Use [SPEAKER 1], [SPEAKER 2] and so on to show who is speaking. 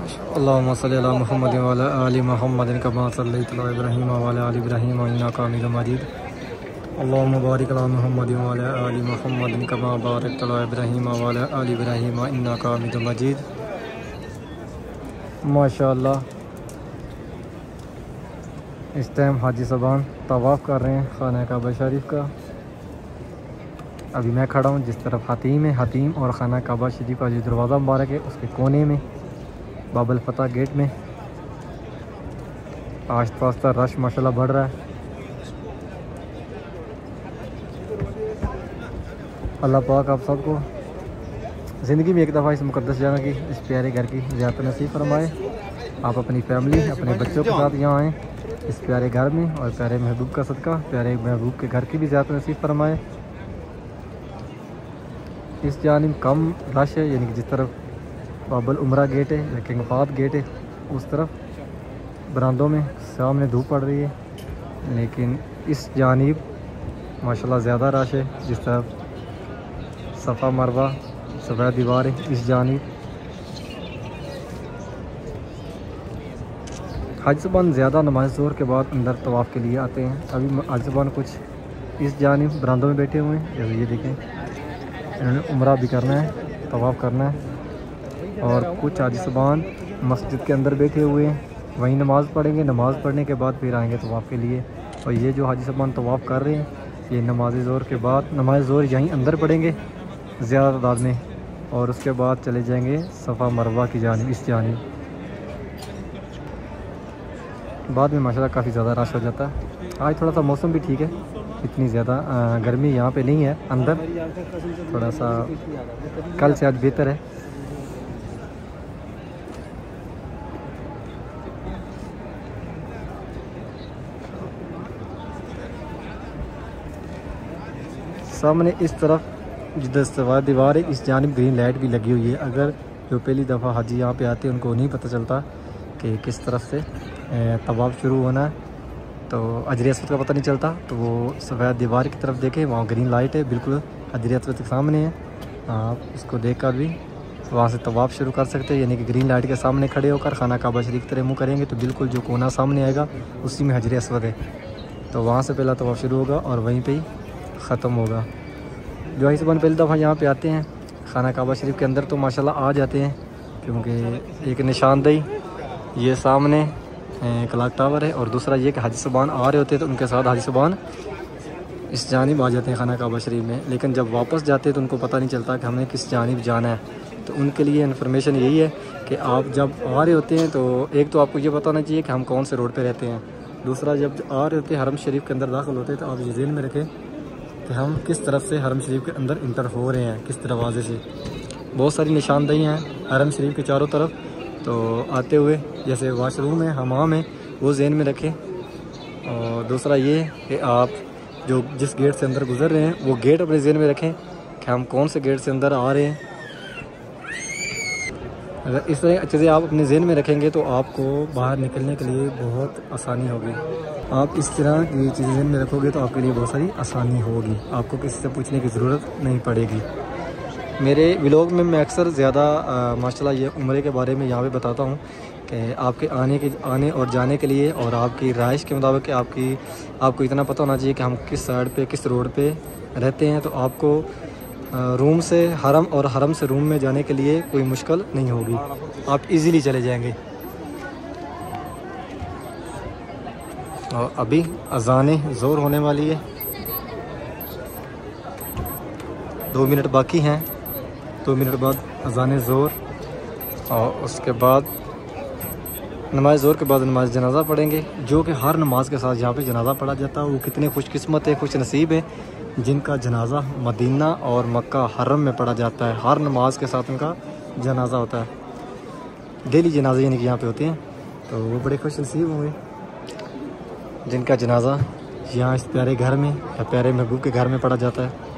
[SPEAKER 1] अल्लाहुम्मा सल्ली अला मुहम्मद व अला आलि मुहम्मद कमा सल्लैता अला इब्राहीम व अला आलि इब्राहीम इन्नका हमीदुम मजीद। अल्लाहुम्मा बारिक अला मुहम्मद व अला आलि मुहम्मद कमा बारकता अला इब्राहीम व अला आलि इब्राहीम इन्नका हमीदुम मजीद। माशाअल्लाह, इस टाइम हाजी साहबान तवाफ़ कर रहे हैं खाना काबा शरीफ का। अभी मैं खड़ा हूँ जिस तरफ हतीम है, हतीम और खाना काबा शरीफ का जो दरवाज़ा मुबारक है उसके कोने में बाबल फतह गेट में आहिस्ता आहिस्ता रश माशाल्लाह बढ़ रहा है। अल्लाह पाक आप सबको ज़िंदगी में एक दफ़ा इस मुक़द्दस जगह की, इस प्यारे घर की ज़ियारत नसीब फरमाए। आप अपनी फैमिली, अपने बच्चों के साथ यहाँ आएँ इस प्यारे घर में, और प्यारे महबूब का सदका प्यारे महबूब के घर की भी ज़ियारत नसीब फरमाए। इस जानिब कम रश है, यानी कि जिस तरफ बाबल उमरा गेट है या किंग फाहद गेट है उस तरफ बरामदों में सामने धूप पड़ रही है, लेकिन इस जानिब माशाल्लाह ज़्यादा रश है। जिस तरफ सफ़ा मरवा सफ़ेद दीवार है, इस जानिब हाजी साहबान ज़्यादा नमाज ज़ोहर के बाद अंदर तवाफ़ के लिए आते हैं। अभी हाजी साहबान कुछ इस जानिब बरामदों में बैठे हुए हैं, जैसे ये देखें इन्होंने उम्रा भी करना है, तवाफ़ करना है, और कुछ हाजी साहबान मस्जिद के अंदर बैठे हुए हैं, वहीं नमाज़ पढ़ेंगे। नमाज़ पढ़ने के बाद फिर आएंगे तवाफ़ के लिए। और ये जो हाजी साहबान तवाफ़ कर रहे हैं ये नमाज ज़ोहर के बाद नमाज ज़ोहर यहीं अंदर पढ़ेंगे ज़्यादा तादाद में, और उसके बाद चले जाएंगे सफ़ा मरवा की जानिब, इस जानिब। बाद में माशाल्लाह काफ़ी ज़्यादा रश हो जाता है। आज थोड़ा सा मौसम भी ठीक है, इतनी ज़्यादा गर्मी यहाँ पे नहीं है, अंदर थोड़ा सा कल से आज बेहतर है। सामने इस तरफ जिधर सफ़ेद दीवार है इस जानिब ग्रीन लाइट भी लगी हुई है। अगर जो पहली दफ़ा हाजी यहाँ पे आते हैं उनको नहीं पता चलता कि किस तरफ से तवाफ़ शुरू होना है, तो हजर अस्वद का पता नहीं चलता, तो वो सफ़ेद दीवार की तरफ देखें, वहाँ ग्रीन लाइट है बिल्कुल हजर अस्वद के सामने है। आप इसको देख कर भी वहाँ से तवाफ़ शुरू कर सकते हैं, यानी कि ग्रीन लाइट के सामने खड़े होकर खाना काबा शरीफ की तरह मुँह करेंगे तो बिल्कुल जो कोना सामने आएगा उसी में हजर अस्वद है, तो वहाँ से पहला तवाफ़ शुरू होगा और वहीं पर ही ख़त्म होगा। जो हाजी साहबान पहली दफ़ा यहाँ पे आते हैं खाना काबा शरीफ के अंदर तो माशाल्लाह आ जाते हैं, क्योंकि एक निशानदेही ये सामने क्लॉक टावर है, और दूसरा ये कि हाजी साहबान आ रहे होते हैं तो उनके साथ हाजी साहबान इस जानिब आ जाते हैं खाना काबा शरीफ में। लेकिन जब वापस जाते हैं तो उनको पता नहीं चलता कि हमें किस जानिब जाना है, तो उनके लिए इन्फॉर्मेशन यही है कि आप जब आ रहे होते हैं तो एक तो आपको ये पता होना चाहिए कि हम कौन से रोड पर रहते हैं, दूसरा जब आ रहे होते हैं हरम शरीफ के अंदर दाखिल होते हैं तो आप ये ज़हन में रखें कि हम किस तरफ से हरम शरीफ के अंदर इंटर हो रहे हैं, किस दरवाज़े से। बहुत सारी निशानदेही हैं हरम शरीफ के चारों तरफ, तो आते हुए जैसे वाशरूम है, हमाम है, वो ज़हन में रखें। और दूसरा ये कि आप जो जिस गेट से अंदर गुज़र रहे हैं वो गेट अपने ज़हन में रखें कि हम कौन से गेट से अंदर आ रहे हैं। अगर इस तरह अच्छे से आप अपने ज़हन में रखेंगे तो आपको बाहर निकलने के लिए बहुत आसानी होगी। आप इस तरह की चीज़ें ज़हन में रखोगे तो आपके लिए बहुत सारी आसानी होगी, आपको किसी से पूछने की ज़रूरत नहीं पड़ेगी। मेरे व्लॉग में मैं अक्सर ज़्यादा माशाल्लाह ये उम्रे के बारे में यहाँ पे बताता हूँ कि आपके आने और जाने के लिए और आपकी रहाइश के मुताबिक आपको इतना पता होना चाहिए कि हम किस साइड पे किस रोड पे रहते हैं, तो आपको रूम से हरम और हरम से रूम में जाने के लिए कोई मुश्किल नहीं होगी, आप इजीली चले जाएंगे। और अभी अज़ान ज़ोर होने वाली है, 2 मिनट बाकी हैं, 2 मिनट बाद अज़ान ज़ोर, और उसके बाद नमाज ज़ोर के बाद नमाज जनाज़ा पढ़ेंगे, जो कि हर नमाज के साथ यहाँ पे जनाज़ा पढ़ा जाता है। वो कितने खुशकिस्मत है, खुश नसीब है जिनका जनाज़ा मदीना और मक्का हरम में पढ़ा जाता है। हर नमाज के साथ उनका जनाज़ा होता है, डेली जनाजे यानी कि यहाँ पे होते हैं, तो वो बड़े खुश नसीब होंगे जिनका जनाज़ा यहाँ इस प्यारे घर में या प्यारे महबूब के घर में पढ़ा जाता है।